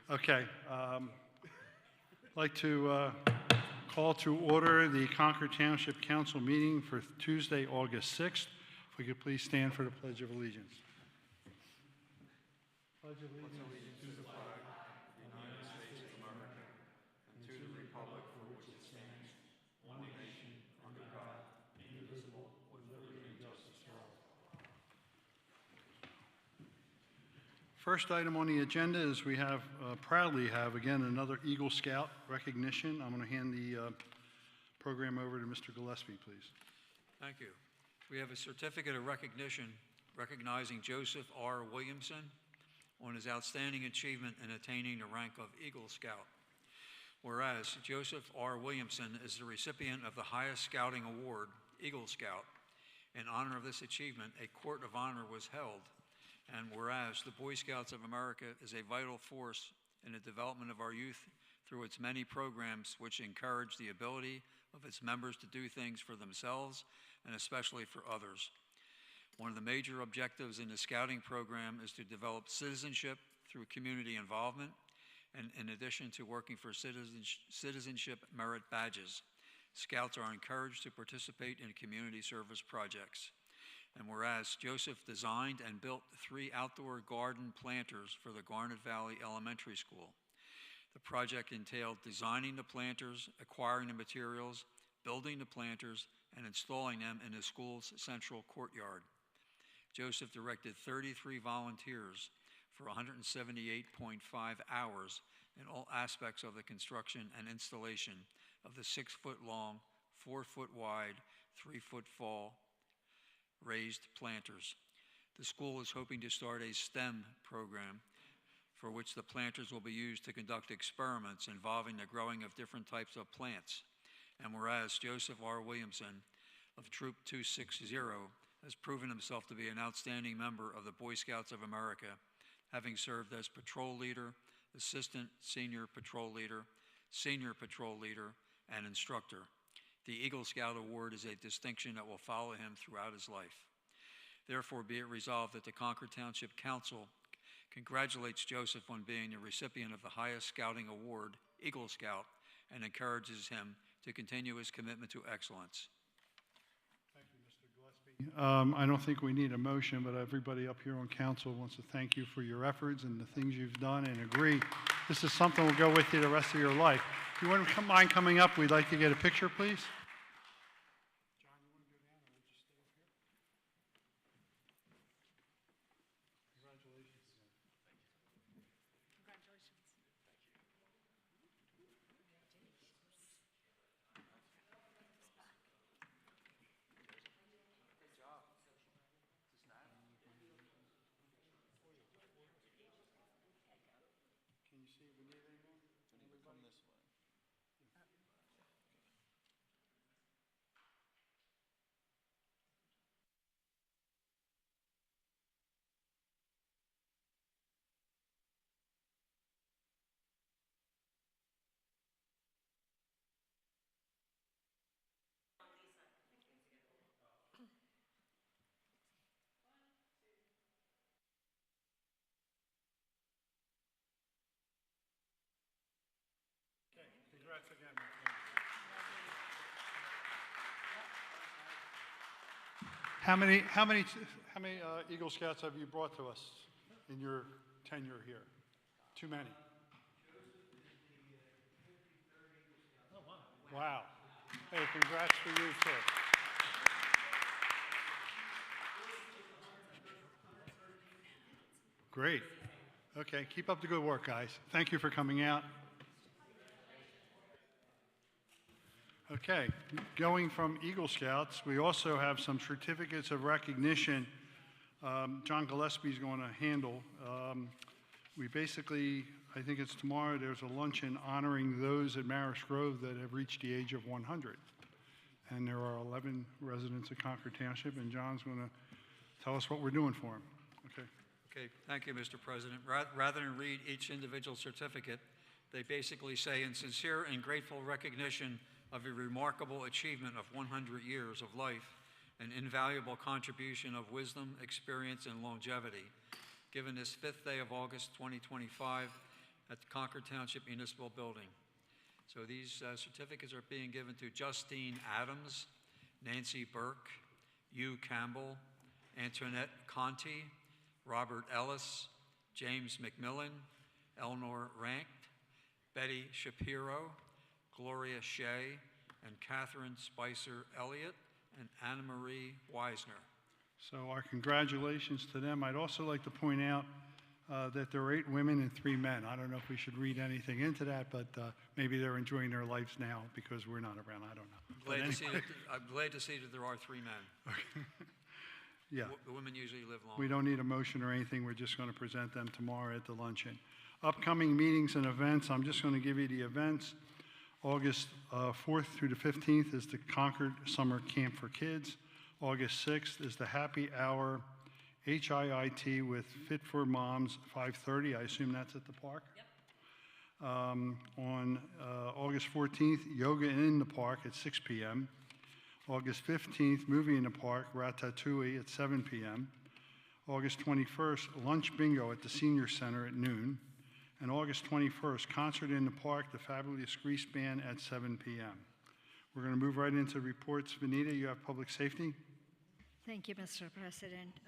Okay. I'd like to call to order the Concord Township Council meeting for Tuesday, August 6th. If we could please stand for the Pledge of Allegiance. Pledge of allegiance to the flag of the United States of America and to the republic for which it stands, one nation, under God, indivisible, with liberty and justice for all. First item on the agenda is we proudly have again another Eagle Scout recognition. I'm going to hand the program over to Mr. Gillespie, please. Thank you. We have a certificate of recognition recognizing Joseph R. Williamson on his outstanding achievement in attaining the rank of Eagle Scout. Whereas Joseph R. Williamson is the recipient of the highest scouting award, Eagle Scout. In honor of this achievement, a court of honor was held. And whereas the Boy Scouts of America is a vital force in the development of our youth through its many programs which encourage the ability of its members to do things for themselves and especially for others. One of the major objectives in the Scouting program is to develop citizenship through community involvement, and in addition to working for citizenship merit badges. Scouts are encouraged to participate in community service projects. And whereas Joseph designed and built 3 outdoor garden planters for the Garnet Valley Elementary School. The project entailed designing the planters, acquiring the materials, building the planters, and installing them in the school's central courtyard. Joseph directed 33 volunteers for 178.5 hours in all aspects of the construction and installation of the 6-foot-long, 4-foot-wide, 3-foot-tall raised planters. The school is hoping to start a STEM program for which the planters will be used to conduct experiments involving the growing of different types of plants. And whereas Joseph R. Williamson of Troop 260 has proven himself to be an outstanding member of the Boy Scouts of America, having served as patrol leader, assistant senior patrol leader, and instructor. The Eagle Scout Award is a distinction that will follow him throughout his life. Therefore, be it resolved that the Concord Township Council congratulates Joseph on being the recipient of the highest scouting award, Eagle Scout, and encourages him to continue his commitment to excellence. Thank you, Mr. Gillespie. I don't think we need a motion, but everybody up here on council wants to thank you for your efforts and the things you've done and agree this is something will go with you the rest of your life. If you wouldn't mind coming up, we'd like to get a picture, please. John, you want to go down or just stay up here? Congratulations. Congratulations. Can you see if we need anything? Come this way. Okay, congrats again, my friend. How many Eagle Scouts have you brought to us in your tenure here? Too many. Wow. Hey, congrats for you too. Great. Okay, keep up the good work, guys. Thank you for coming out. Okay, going from Eagle Scouts, we also have some certificates of recognition John Gillespie is going to handle. We basically, I think it's tomorrow, there's a luncheon honoring those at Maris Grove that have reached the age of 100. And there are 11 residents of Concord Township, and John's going to tell us what we're doing for them. Okay. Okay, thank you, Mr. President. Rather than read each individual certificate, they basically say, in sincere and grateful recognition of a remarkable achievement of 100 years of life, an invaluable contribution of wisdom, experience, and longevity. Given this 5th day of August 2025, at the Concord Township Municipal Building. So these certificates are being given to Justine Adams, Nancy Burke, Hugh Campbell, Antoinette Conti, Robert Ellis, James McMillan, Eleanor Rank, Betty Shapiro, Gloria Shea, and Catherine Spicer Elliott, and Anna Marie Weisner. So our congratulations to them. I'd also like to point out that there are 8 women and 3 men. I don't know if we should read anything into that, but maybe they're enjoying their lives now because we're not around. I don't know. I'm glad to see that there are 3 men. Yeah. The women usually live long. We don't need a motion or anything. We're just going to present them tomorrow at the luncheon. Upcoming meetings and events, I'm just going to give you the events. August 4th through the 15th is the Concord Summer Camp for Kids. August 6th is the Happy Hour HIIT with Fit for Moms, 5:30. I assume that's at the park? Yep. On August 14th, Yoga in the Park at 6 p.m. August 15th, Movie in the Park, Ratatouille at 7 p.m. August 21st, Lunch Bingo at the Senior Center at noon. And August 21st, Concert in the Park, the Fabulous Grease Band at 7 p.m. We're going to move right into reports. Vanita, you have public safety? Thank you, Mr. President.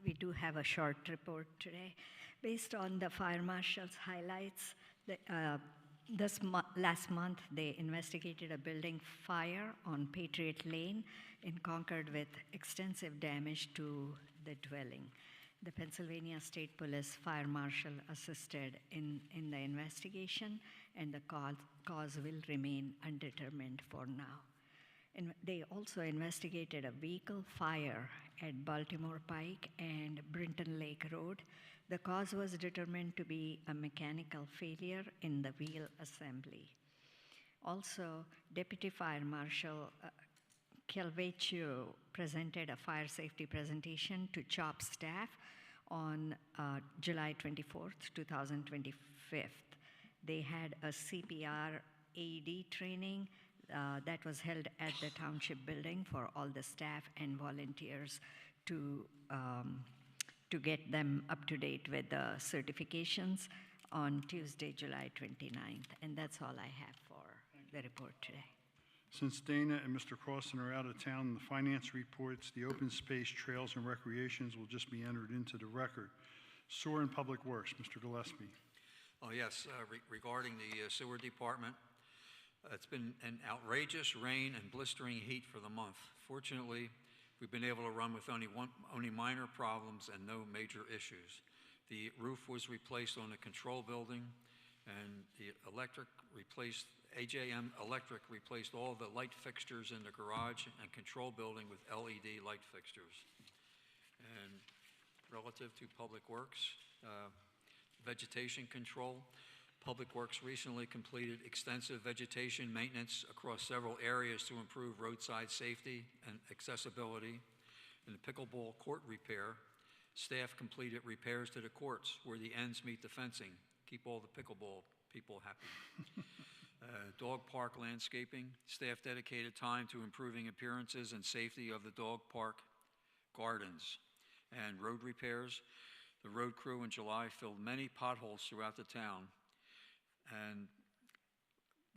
We do have a short report today. Based on the fire marshal's highlights, last month they investigated a building fire on Patriot Lane in Concord with extensive damage to the dwelling. The Pennsylvania State Police Fire Marshal assisted in the investigation, and the cause will remain undetermined for now. And they also investigated a vehicle fire at Baltimore Pike and Brinton Lake Road. The cause was determined to be a mechanical failure in the wheel assembly. Also, Deputy Fire Marshal Calvecchio presented a fire safety presentation to CHOP staff on July 24th, 2025. They had a CPR AED training that was held at the township building for all the staff and volunteers to get them up to date with the certifications on Tuesday, July 29th. And that's all I have for the report today. Since Dana and Mr. Crossan are out of town, the finance reports, the open space, trails, and recreations will just be entered into the record. Sewer and Public Works, Mr. Gillespie. Oh, yes, regarding the sewer department, it's been an outrageous rain and blistering heat for the month. Fortunately, we've been able to run with only minor problems and no major issues. The roof was replaced on the control building, and the AJM Electric replaced all the light fixtures in the garage and control building with LED light fixtures. And relative to Public Works, vegetation control, Public Works recently completed extensive vegetation maintenance across several areas to improve roadside safety and accessibility. In the pickleball court repair, staff completed repairs to the courts where the ends meet the fencing. Keep all the pickleball people happy. Dog park landscaping, staff dedicated time to improving appearances and safety of the dog park gardens. And road repairs, the road crew in July filled many potholes throughout the town and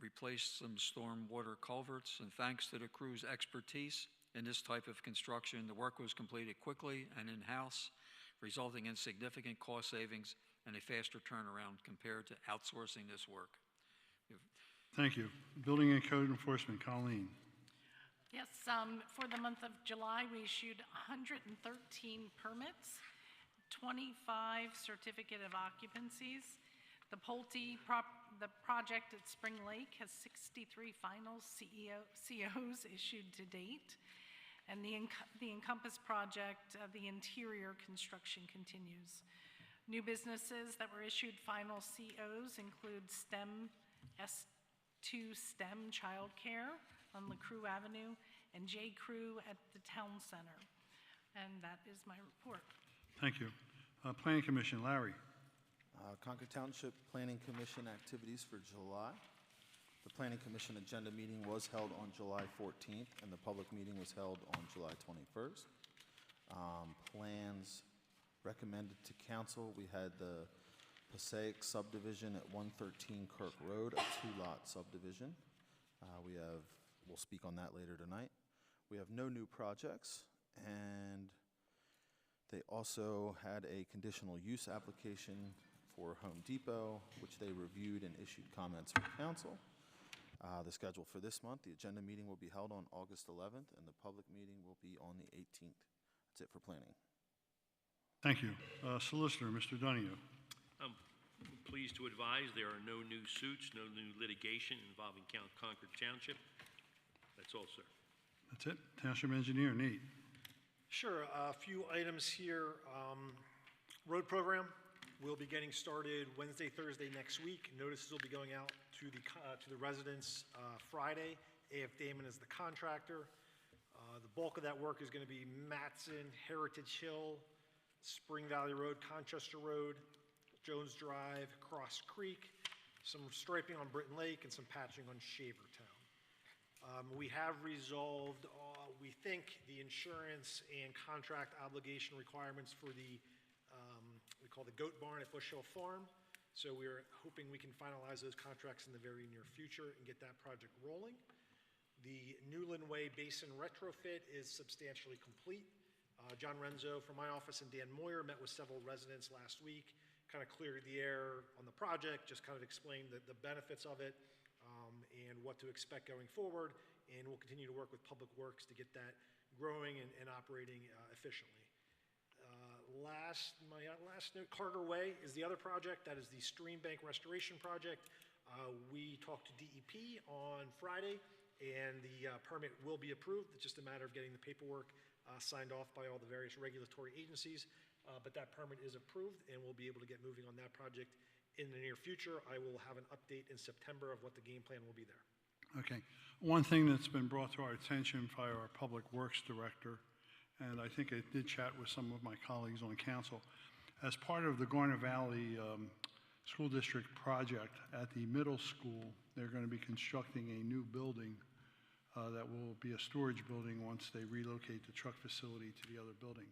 replaced some stormwater culverts. And thanks to the crew's expertise in this type of construction, the work was completed quickly and in-house, resulting in significant cost savings and a faster turnaround compared to outsourcing this work. Thank you. Building and Code Enforcement, Colleen. Yes, for the month of July, we issued 113 permits, 25 certificate of occupancies. The Pulte project at Spring Lake has 63 final COs issued to date. And the Encompass project, the interior construction continues. New businesses that were issued final COs include S2 STEM Childcare on LaCrue Avenue and J. Crew at the Town Center. And that is my report. Thank you. Planning Commission, Larry. Concord Township Planning Commission activities for July. The Planning Commission agenda meeting was held on July 14th, and the public meeting was held on July 21st. Plans recommended to council, we had the Passaic subdivision at 113 Kirk Road, a two-lot subdivision. We'll speak on that later tonight. We have no new projects, and they also had a conditional use application for Home Depot, which they reviewed and issued comments for council. The schedule for this month, the agenda meeting will be held on August 11th, and the public meeting will be on the 18th. That's it for planning. Thank you. Solicitor, Mr. Donahue. I'm pleased to advise there are no new suits, no new litigation involving Concord Township. That's all, sir. That's it. Township Engineer, Nate. Sure, a few items here. Road program will be getting started Wednesday, Thursday next week. Notices will be going out to the residents Friday. A.F. Damon is the contractor. The bulk of that work is going to be Matson, Heritage Hill, Spring Valley Road, Conchester Road, Jones Drive, Cross Creek, some striping on Britton Lake, and some patching on Shavertown. We have resolved, we think, the insurance and contract obligation requirements for the, we call the goat barn at Bush Hill Farm. So we're hoping we can finalize those contracts in the very near future and get that project rolling. The Newland Way Basin retrofit is substantially complete. John Renzo from my office and Dan Moyer met with several residents last week, kind of cleared the air on the project, just kind of explained the benefits of it and what to expect going forward. And we'll continue to work with Public Works to get that growing and operating efficiently. My last note, Carter Way is the other project. That is the stream bank restoration project. We talked to DEP on Friday, and the permit will be approved. It's just a matter of getting the paperwork signed off by all the various regulatory agencies. But that permit is approved, and we'll be able to get moving on that project in the near future. I will have an update in September of what the game plan will be there. Okay. One thing that's been brought to our attention by our Public Works Director, and I think I did chat with some of my colleagues on council, as part of the Garner Valley School District project at the middle school, they're going to be constructing a new building that will be a storage building once they relocate the truck facility to the other building.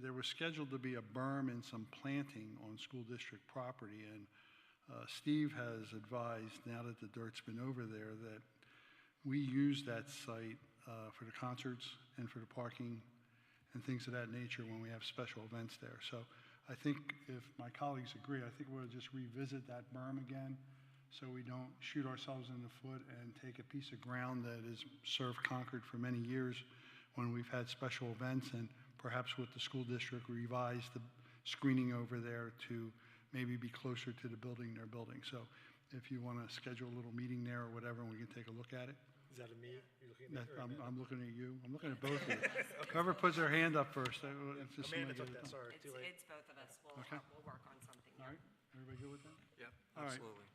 There was scheduled to be a berm and some planting on school district property, and Steve has advised, now that the dirt's been over there, that we use that site for the concerts and for the parking and things of that nature when we have special events there. So I think if my colleagues agree, I think we'll just revisit that berm again so we don't shoot ourselves in the foot and take a piece of ground that has served Concord for many years when we've had special events, and perhaps with the school district revise the screening over there to maybe be closer to the building they're building. So if you want to schedule a little meeting there or whatever, and we can take a look at it. Is that a me? You're looking at me? or I'm looking at you. I'm looking at both of you. Whoever puts their hand up first. It's just Amanda somebody took get it that, done. sorry, too late. It's both of us. Okay. We'll work on something. All right. Everybody good with that? Yep, All right. absolutely.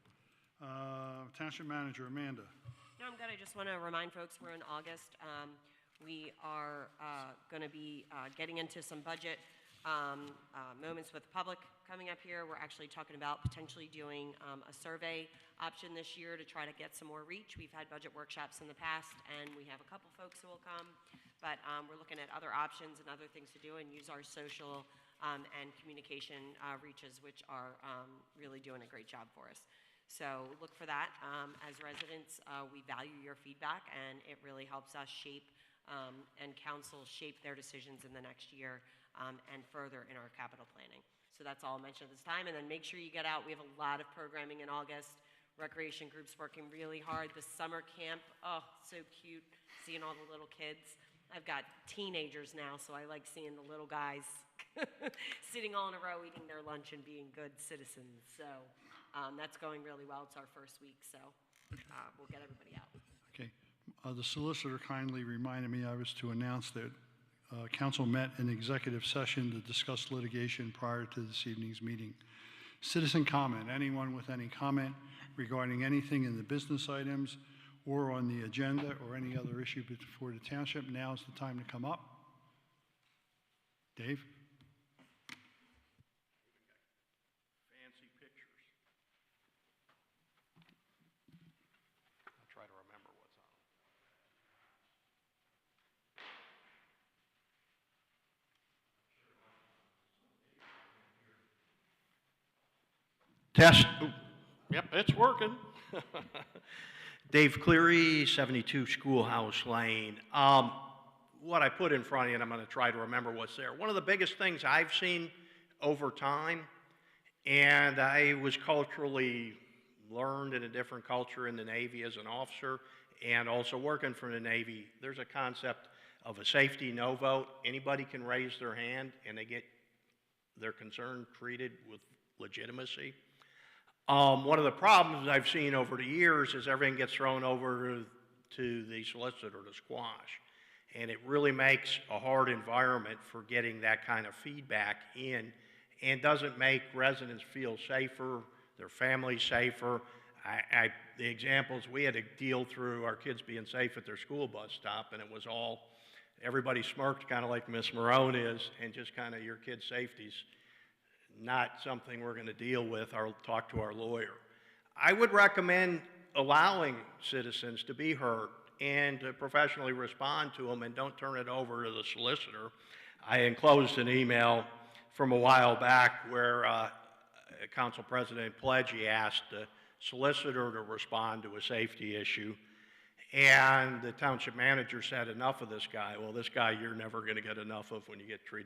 Township Manager, Amanda. No, I'm good. I just want to remind folks we're in August. We are going to be getting into some budget moments with the public coming up here. We're actually talking about potentially doing a survey option this year to try to get some more reach. We've had budget workshops in the past, and we have a couple folks who will come, but we're looking at other options and other things to do and use our social and communication reaches, which are really doing a great job for us. So look for that. As residents, we value your feedback, and it really helps us shape and council shape their decisions in the next year and further in our capital planning. So that's all I'll mention at this time. And then make sure you get out. We have a lot of programming in August. Recreation groups working really hard. The summer camp, oh, so cute, seeing all the little kids. I've got teenagers now, so I like seeing the little guys sitting all in a row, eating their lunch and being good citizens. So that's going really well. It's our first week, so we'll get everybody out. Okay. The solicitor kindly reminded me I was to announce that council met in executive session to discuss litigation prior to this evening's meeting. Citizen comment. Anyone with any comment regarding anything in the business items or on the agenda or any other issue before the township, now's the time to come up. Dave? Fancy pictures. I'll try to remember what's on them. Test. Ooh, yep, it's working. Dave Cleary, 72 Schoolhouse Lane. What I put in front of you, and I'm going to try to remember what's there. One of the biggest things I've seen over time, and I was culturally learned in a different culture in the Navy as an officer, and also working for the Navy, there's a concept of a safety no vote. Anybody can raise their hand, and they get their concern treated with legitimacy. One of the problems I've seen over the years is everything gets thrown over to the solicitor to squash. And it really makes a hard environment for getting that kind of feedback in, and doesn't make residents feel safer, their families safer. The examples, we had to deal through our kids being safe at their school bus stop, and it was all, everybody smirked kind of like Miss Marone is, and just kind of your kid's safety's not something we're going to deal with or talk to our lawyer. I would recommend allowing citizens to be heard and to professionally respond to them, and don't turn it over to the solicitor. I enclosed an email from a while back where Council President Pledge asked the solicitor to respond to a safety issue, and the township manager said, enough of this guy. Well, this guy you're never going to get enough of when you treat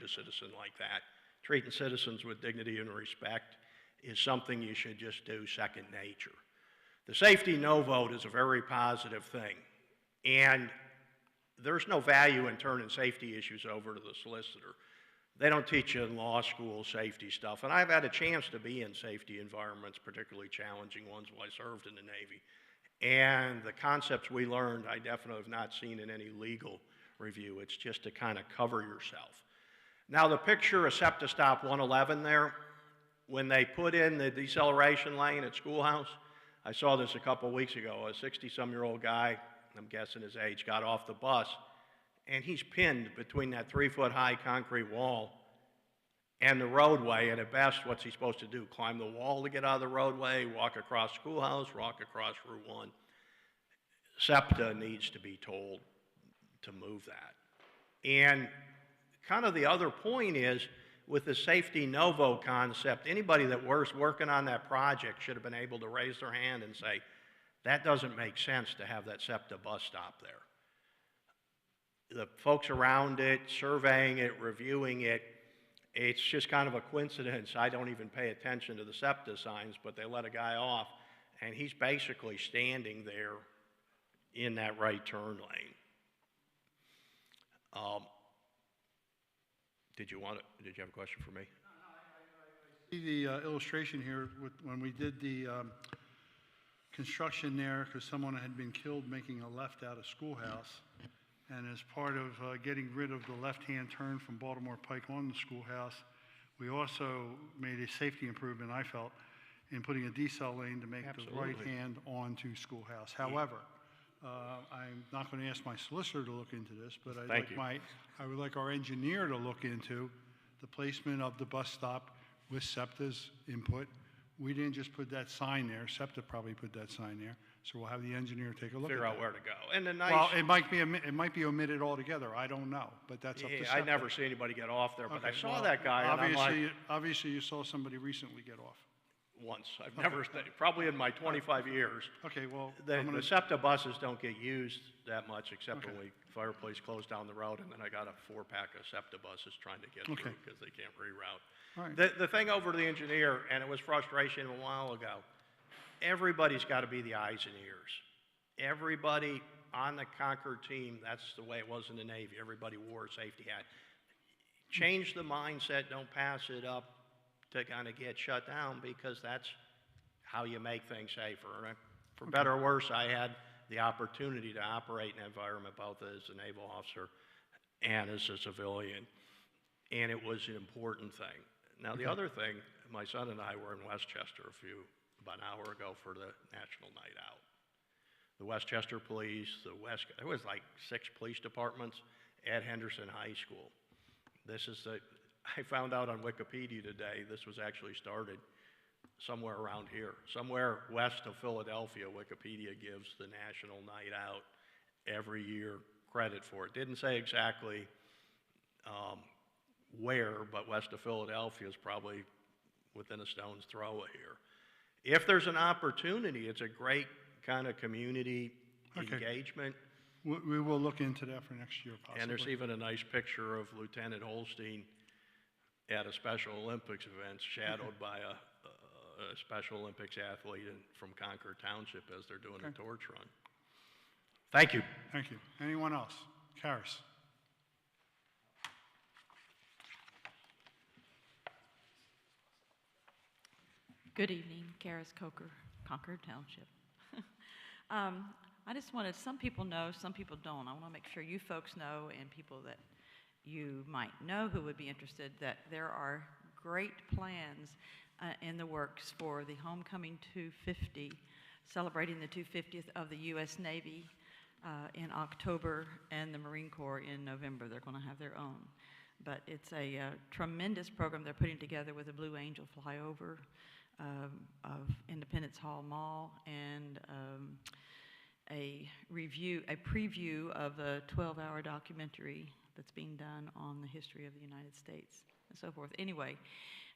a citizen like that. Treating citizens with dignity and respect is something you should just do second nature. The safety no vote is a very positive thing, and there's no value in turning safety issues over to the solicitor. They don't teach you in law school safety stuff, and I've had a chance to be in safety environments, particularly challenging ones while I served in the Navy. And the concepts we learned, I definitely have not seen in any legal review. It's just to kind of cover yourself. Now, the picture of SEPTA Stop 111 there, when they put in the deceleration lane at Schoolhouse, I saw this a couple weeks ago. A 60-some-year-old guy, I'm guessing his age, got off the bus, and he's pinned between that 3-foot-high concrete wall and the roadway, and at best, what's he supposed to do? Climb the wall to get out of the roadway, walk across Schoolhouse, walk across Route 1. SEPTA needs to be told to move that. And kind of the other point is, with the safety no vote concept, anybody that was working on that project should have been able to raise their hand and say, that doesn't make sense to have that SEPTA bus stop there. The folks around it, surveying it, reviewing it, it's just kind of a coincidence. I don't even pay attention to the SEPTA signs, but they let a guy off, and he's basically standing there in that right turn lane. Did you have a question for me? I see the illustration here when we did the construction there, because someone had been killed making a left out of Schoolhouse. And as part of getting rid of the left-hand turn from Baltimore Pike on the Schoolhouse, we also made a safety improvement, I felt, in putting a decel lane to make the right hand onto Schoolhouse. However, I'm not going to ask my solicitor to look into this, but I would like our engineer to look into the placement of the bus stop with SEPTA's input. We didn't just put that sign there. SEPTA probably put that sign there. So we'll have the engineer take a look at Figure out where to go. And the nice. Well, it might be omitted altogether. I don't know, but that's up to SEPTA. I never see anybody get off there, but Okay, I saw well, that guy, and I'm like, obviously you saw somebody recently get off. once. I've never, probably in my 25 years. Okay, well, The SEPTA buses don't get used that much, except when Fireplace closed down the road, and then I got a 4-pack of SEPTA buses trying to get through because they can't reroute. All right. The thing over to the engineer, and it was frustration a while ago, everybody's got to be the eyes and ears. Everybody on the Concord team, that's the way it was in the Navy. Everybody wore a safety hat. Change the mindset, don't pass it up to kind of get shut down, because that's how you make things safer. Right? For better or worse, I had the opportunity to operate in an environment both as a naval officer and as a civilian, and it was an important thing. Now, the other thing, my son and I were in Westchester about an hour ago for the National Night Out. The Westchester Police, there was like 6 police departments at Henderson High School. I found out on Wikipedia today, this was actually started somewhere around here. Somewhere west of Philadelphia, Wikipedia gives the National Night Out every year credit for it. Didn't say exactly where, but west of Philadelphia is probably within a stone's throw of here. If there's an opportunity, it's a great kind of community Okay. engagement. We will look into that for next year possibly. And there's even a nice picture of Lieutenant Holstein at a Special Olympics event, shadowed by a Special Olympics athlete from Concord Township as they're doing a torch run. Thank you. Thank you. Anyone else? Karis? Good evening, Karis Coker, Concord Township. I just wanted, some people know, some people don't. I want to make sure you folks know, and people that you might know who would be interested, that there are great plans in the works for the Homecoming 250, celebrating the 250th of the U.S. Navy in October, and the Marine Corps in November. They're going to have their own. But it's a tremendous program they're putting together with a Blue Angel flyover of Independence Hall Mall, and a preview of a 12-hour documentary that's being done on the history of the United States and so forth. Anyway,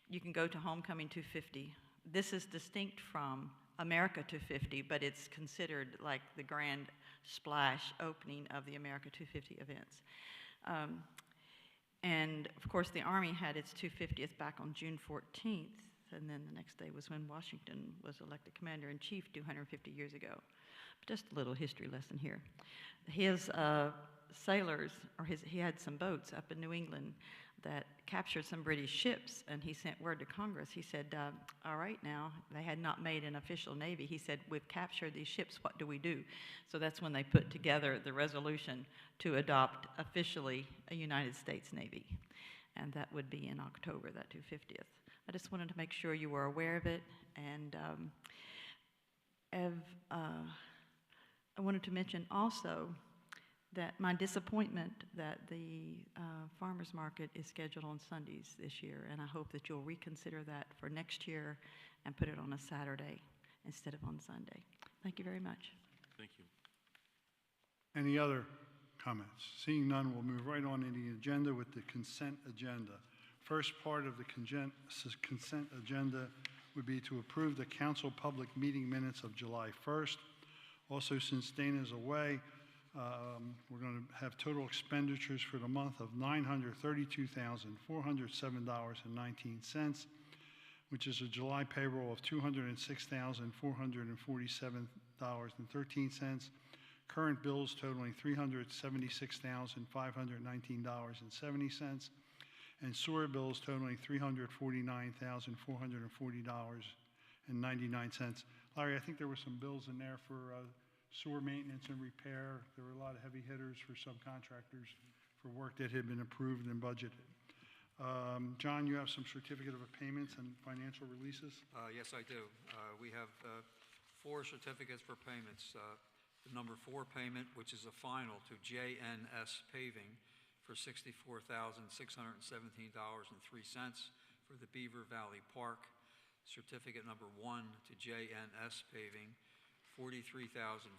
you can go to Homecoming 250. This is distinct from America 250, but it's considered like the grand splash opening of the America 250 events. And of course, the Army had its 250th back on June 14th, and then the next day was when Washington was elected Commander-in-Chief 250 years ago. But just a little history lesson here. His sailors, he had some boats up in New England that captured some British ships, and he sent word to Congress. He said, all right now, they had not made an official navy. He said, we've captured these ships, what do we do? So that's when they put together the resolution to adopt officially a United States Navy. And that would be in October, that 250th. I just wanted to make sure you were aware of it, and I wanted to mention also that my disappointment that the farmers market is scheduled on Sundays this year, and I hope that you'll reconsider that for next year and put it on a Saturday instead of on Sunday. Thank you very much. Thank you. Any other comments? Seeing none, we'll move right on in the agenda with the consent agenda. First part of the consent agenda would be to approve the council public meeting minutes of July 1st. Also, since Dana's away, we're going to have total expenditures for the month of $932,407.19, which is a July payroll of $206,447.13, current bills totaling $376,519.70, and sewer bills totaling $349,440.99. Larry, I think there were some bills in there for sewer maintenance and repair. There were a lot of heavy hitters for subcontractors for work that had been approved and budgeted. John, you have some certificate of payments and financial releases? Yes, I do. We have 4 certificates for payments. The number 4 payment, which is a final to JNS Paving for $64,617.03 for the Beaver Valley Park. Certificate number 1 to JNS Paving, $43,435.80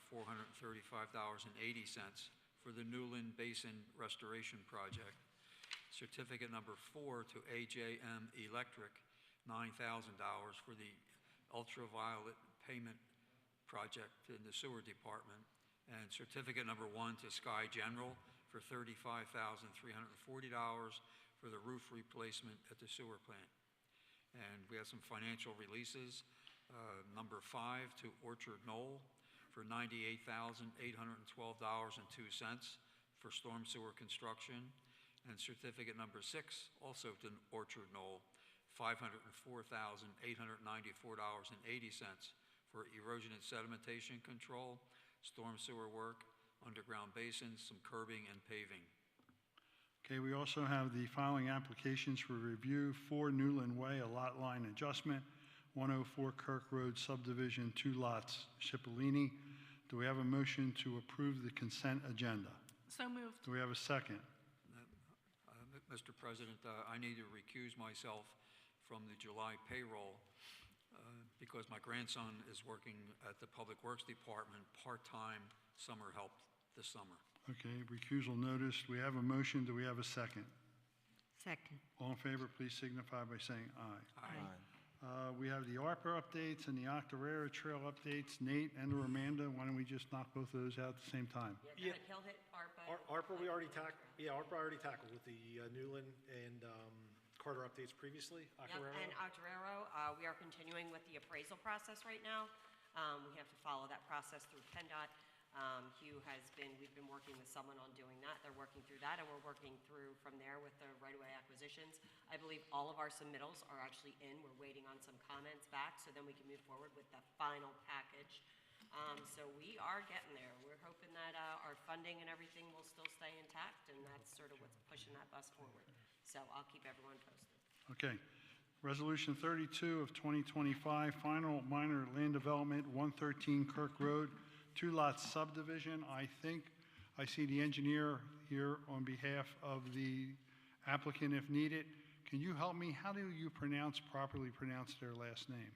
for the Newland Basin Restoration Project. Certificate number 4 to AJM Electric, $9,000 for the ultraviolet payment project in the sewer department. And certificate number 1 to Sky General for $35,340 for the roof replacement at the sewer plant. And we have some financial releases. Number 5 to Orchard Knoll for $98,812.02 for storm sewer construction. And certificate number 6, also to Orchard Knoll, $504,894.80 for erosion and sedimentation control, storm sewer work, underground basins, some curbing and paving. Okay, we also have the following applications for review: 4 Newland Way, a lot line adjustment, 104 Kirk Road subdivision, 2 lots, Cipollini. Do we have a motion to approve the consent agenda? So moved. Do we have a second? Mr. President, I need to recuse myself from the July payroll because my grandson is working at the Public Works Department part-time summer help this summer. Okay, recusal noticed. We have a motion. Do we have a second? Second. All in favor, please signify by saying aye. Aye. We have the ARPA updates and the Octorara Trail updates. Nate and or Amanda, why don't we just knock both of those out at the same time? Yeah, kind of killed it, ARPA. ARPA, we already tackled, ARPA I already tackled with the Newland and Carter updates previously. Yep, Octorara. and Octoraro, we are continuing with the appraisal process right now. We have to follow that process through PennDOT. We've been working with someone on doing that. They're working through that, and we're working through from there with the right-of-way acquisitions. I believe all of our submittals are actually in. We're waiting on some comments back, so then we can move forward with the final package. So we are getting there. We're hoping that our funding and everything will still stay intact, and that's sort of what's pushing that bus forward. So I'll keep everyone posted. Okay. Resolution 32 of 2025, final minor land development, 113 Kirk Road, 2-lot subdivision. I think I see the engineer here on behalf of the applicant if needed. Can you help me? How do you properly pronounce their last name?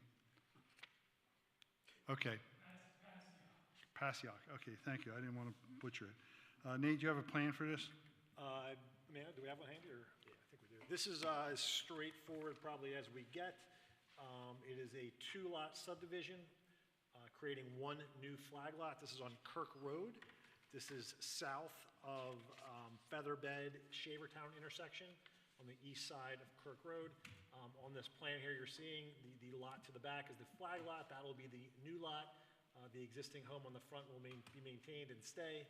Okay. Pasiak. Okay, thank you. I didn't want to butcher it. Nate, do you have a plan for this? Amanda, do we have one handy, or? Yeah, I think we do. This is as straightforward probably as we get. It is a 2-lot subdivision, creating one new flag lot. This is on Kirk Road. This is south of Featherbed Shavertown intersection on the east side of Kirk Road. On this plan here, you're seeing the lot to the back is the flag lot. That'll be the new lot. The existing home on the front will be maintained and stay.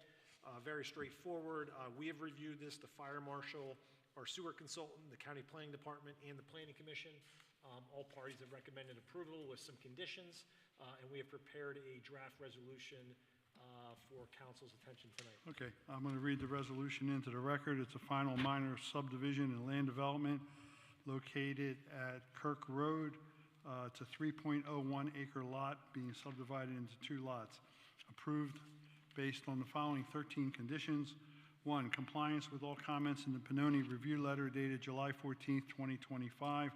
Very straightforward. We have reviewed this, the fire marshal, our sewer consultant, the county planning department, and the planning commission. All parties have recommended approval with some conditions, and we have prepared a draft resolution for council's attention tonight. Okay, I'm going to read the resolution into the record. It's a final minor subdivision and land development located at Kirk Road. It's a 3.01 acre lot being subdivided into 2 lots. Approved based on the following 13 conditions. 1, compliance with all comments in the Pannoni review letter dated July 14th, 2025.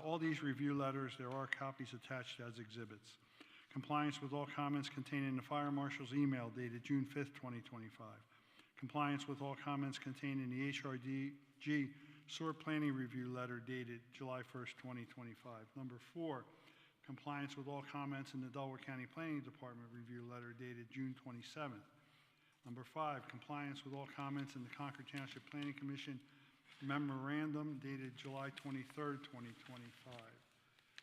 All these review letters, there are copies attached as exhibits. Compliance with all comments contained in the fire marshal's email dated June 5th, 2025. Compliance with all comments contained in the HRDG sewer planning review letter dated July 1st, 2025. Number 4, compliance with all comments in the Delaware County Planning Department review letter dated June 27th. Number 5, compliance with all comments in the Concord Township Planning Commission memorandum dated July 23rd, 2025.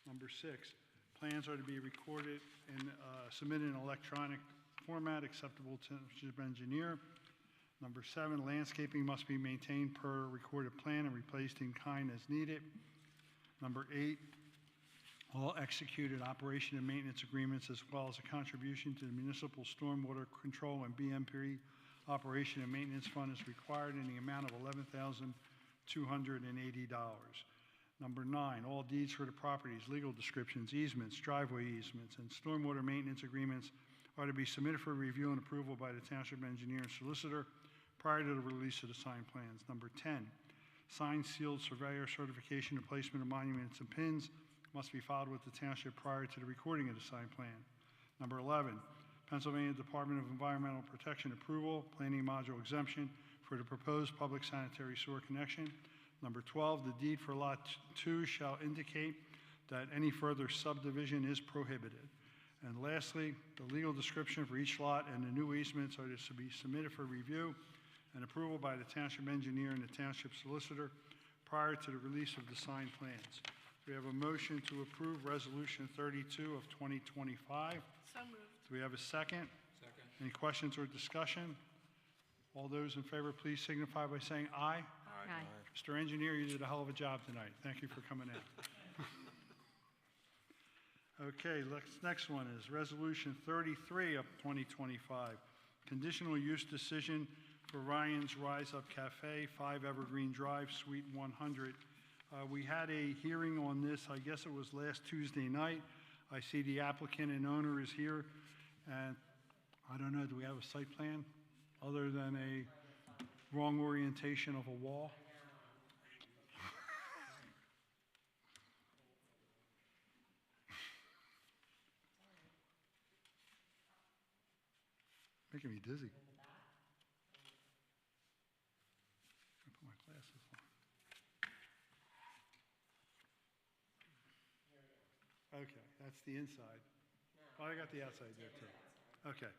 Number 6, plans are to be recorded and submitted in electronic format acceptable to township engineer. Number 7, landscaping must be maintained per recorded plan and replaced in kind as needed. Number 8, all executed operation and maintenance agreements as well as a contribution to the municipal stormwater control and BMP operation and maintenance fund is required in the amount of $11,280. Number 9, all deeds for the properties, legal descriptions, easements, driveway easements, and stormwater maintenance agreements are to be submitted for review and approval by the township engineer and solicitor prior to the release of the signed plans. Number 10, signed, sealed surveyor certification and placement of monuments and pins must be filed with the township prior to the recording of the signed plan. Number 11, Pennsylvania Department of Environmental Protection approval, planning module exemption for the proposed public sanitary sewer connection. Number 12, the deed for Lot 2 shall indicate that any further subdivision is prohibited. And lastly, the legal description for each lot and the new easements are to be submitted for review and approval by the township engineer and the township solicitor prior to the release of the signed plans. We have a motion to approve Resolution 32 of 2025. So moved. Do we have a second? Second. Any questions or discussion? All those in favor, please signify by saying aye. Aye. Mr. Engineer, you did a hell of a job tonight. Thank you for coming in. Okay, next one is Resolution 33 of 2025. Conditional use decision for Ryan's Rise Up Cafe, 5 Evergreen Drive, Suite 100. We had a hearing on this, I guess it was last Tuesday night. I see the applicant and owner is here. And I don't know, do we have a site plan other than a wrong orientation of a wall? Making me dizzy. I put my glasses on. Okay, that's the inside. Oh, I got the outside there too. Okay.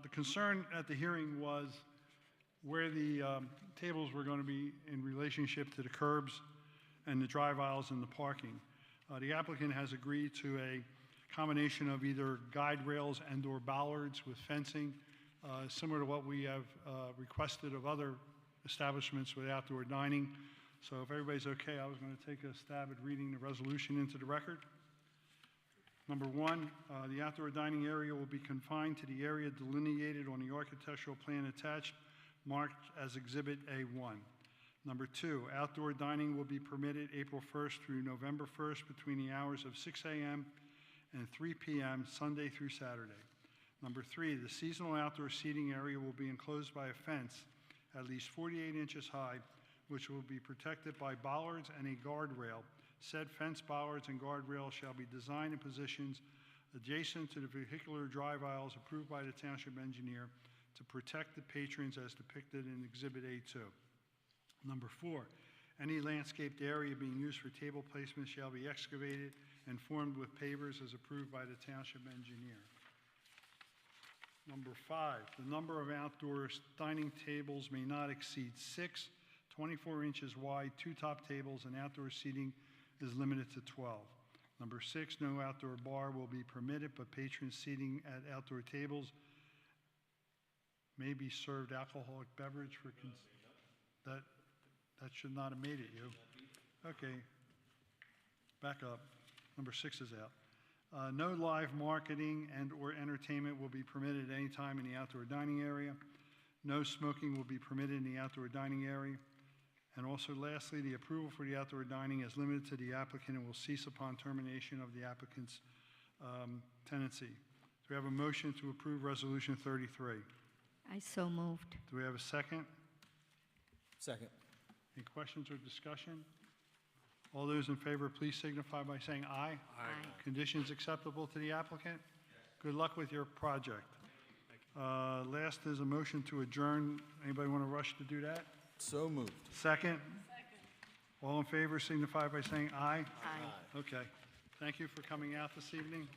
The concern at the hearing was where the tables were going to be in relationship to the curbs and the drive aisles and the parking. The applicant has agreed to a combination of either guide rails and/or bollards with fencing, similar to what we have requested of other establishments with outdoor dining. So if everybody's okay, I was going to take a stab at reading the resolution into the record. Number one, the outdoor dining area will be confined to the area delineated on the architectural plan attached, marked as Exhibit A1. Number two, outdoor dining will be permitted April 1st through November 1st between the hours of 6 a.m. and 3 p.m. Sunday through Saturday. Number three, the seasonal outdoor seating area will be enclosed by a fence at least 48 inches high, which will be protected by bollards and a guardrail. Said fence, bollards, and guardrails shall be designed and positioned adjacent to the vehicular drive aisles approved by the township engineer to protect the patrons as depicted in Exhibit A2. Number four, any landscaped area being used for table placement shall be excavated and formed with pavers as approved by the township engineer. Number five, the number of outdoor dining tables may not exceed 6, 24 inches wide, 2 top tables, and outdoor seating is limited to 12. Number six, no outdoor bar will be permitted, but patrons seating at outdoor tables may be served alcoholic beverage for that should not have made it, you. Okay. Back up. Number 6 is out. No live marketing and/or entertainment will be permitted at any time in the outdoor dining area. No smoking will be permitted in the outdoor dining area. And also, lastly, the approval for the outdoor dining is limited to the applicant and will cease upon termination of the applicant's tenancy. Do we have a motion to approve Resolution 33? I so moved. Do we have a second? Second. Any questions or discussion? All those in favor, please signify by saying aye. Aye. Conditions acceptable to the applicant? Good luck with your project. Last is a motion to adjourn. Anybody want to rush to do that? So moved. Second? All in favor signify by saying aye. Aye. Okay. Thank you for coming out this evening.